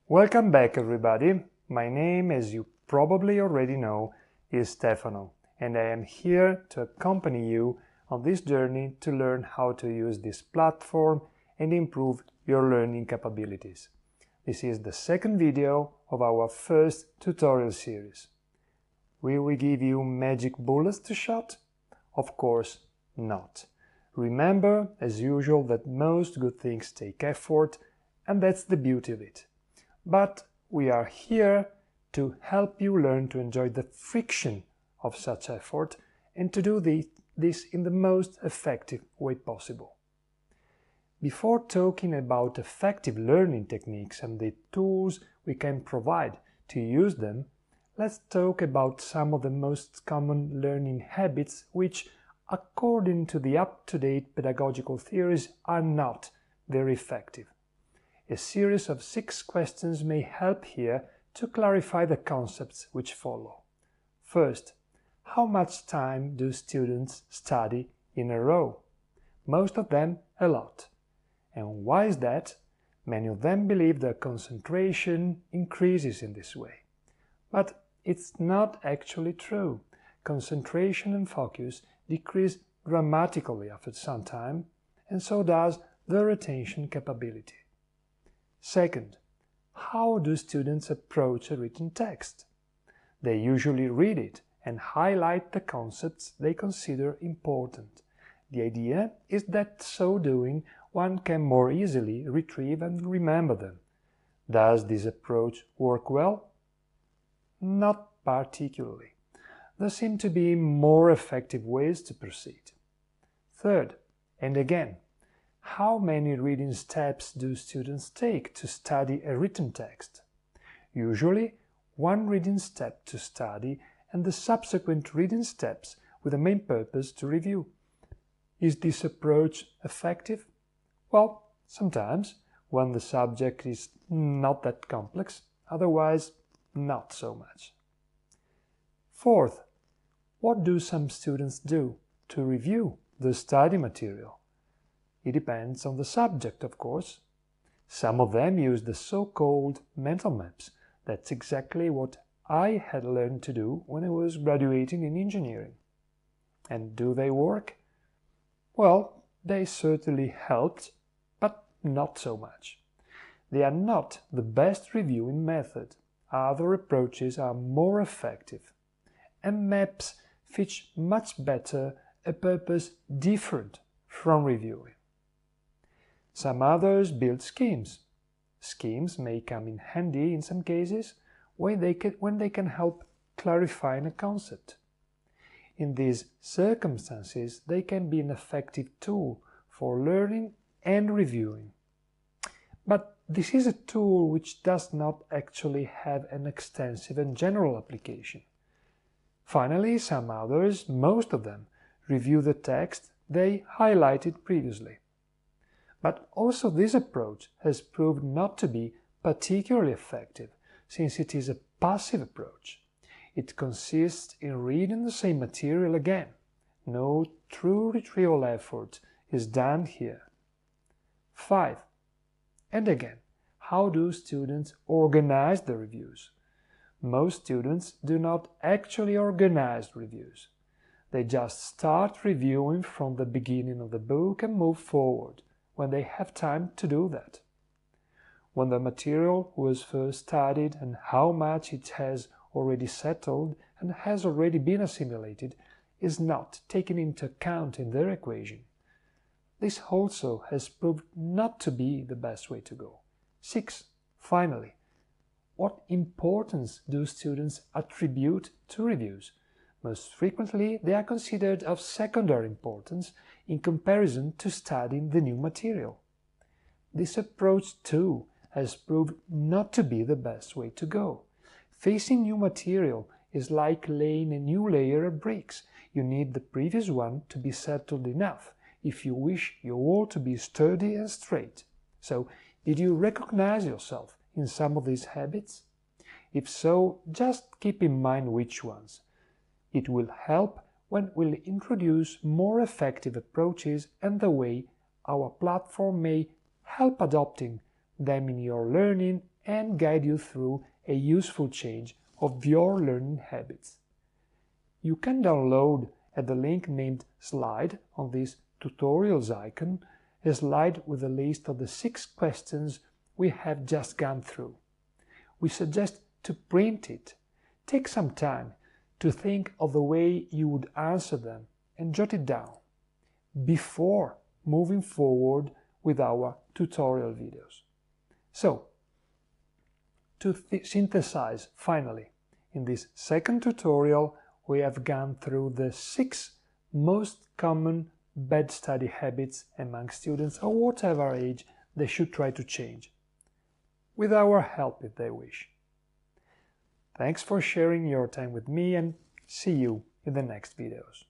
Welcome back, everybody. My name, as you probably already know, is Stefano, and I am here to accompany you on this journey to learn how to use this platform and improve your learning capabilities. This is the second video of our first tutorial series. Will we give you magic bullets to shot? Of course not. Remember, as usual, that most good things take effort, and that's the beauty of it. But we are here to help you learn to enjoy the friction of such effort and to do this in the most effective way possible. Before talking about effective learning techniques and the tools we can provide to use them, let's talk about some of the most common learning habits which, according to the up-to-date pedagogical theories, are not very effective. A series of 6 questions may help here to clarify the concepts which follow. First, how much time do students study in a row? Most of them a lot. And why is that? Many of them believe their concentration increases in this way. But it's not actually true. Concentration and focus decrease dramatically after some time, and so does the retention capability. Second, how do students approach a written text? They usually read it and highlight the concepts they consider important. The idea is that so doing one can more easily retrieve and remember them. Does this approach work well? Not particularly. There seem to be more effective ways to proceed. Third, and again, how many reading steps do students take to study a written text? Usually, 1 reading step to study and the subsequent reading steps with the main purpose to review. Is this approach effective? Well, sometimes, when the subject is not that complex, otherwise not so much. Fourth, what do some students do to review the study material? It depends on the subject, of course. Some of them use the so-called mental maps. That's exactly what I had learned to do when I was graduating in engineering. And do they work? Well, they certainly helped, but not so much. They are not the best reviewing method. Other approaches are more effective. And maps fit much better a purpose different from reviewing. Some others build schemes. Schemes may come in handy in some cases when they can help clarifying a concept. In these circumstances, they can be an effective tool for learning and reviewing. But this is a tool which does not actually have an extensive and general application. Finally, some others, most of them, review the text they highlighted previously. But also this approach has proved not to be particularly effective, since it is a passive approach. It consists in reading the same material again. No true retrieval effort is done here. 5. And again, how do students organize the reviews? Most students do not actually organize reviews. They just start reviewing from the beginning of the book and move forward when they have time to do that. When the material was first studied and how much it has already settled and has already been assimilated is not taken into account in their equation. This also has proved not to be the best way to go. 6. Finally, what importance do students attribute to reviews? Most frequently, they are considered of secondary importance in comparison to studying the new material. This approach, too, has proved not to be the best way to go. Facing new material is like laying a new layer of bricks. You need the previous one to be settled enough if you wish your wall to be sturdy and straight. So, did you recognize yourself in some of these habits? If so, just keep in mind which ones. It will help when we'll introduce more effective approaches and the way our platform may help adopting them in your learning and guide you through a useful change of your learning habits. You can download at the link named Slide on this tutorials icon a slide with a list of the 6 questions we have just gone through. We suggest to print it. Take some time to think of the way you would answer them and jot it down before moving forward with our tutorial videos. So, to synthesize finally, in this second tutorial we have gone through the 6 most common bad study habits among students of whatever age they should try to change, with our help if they wish. Thanks for sharing your time with me, and see you in the next videos.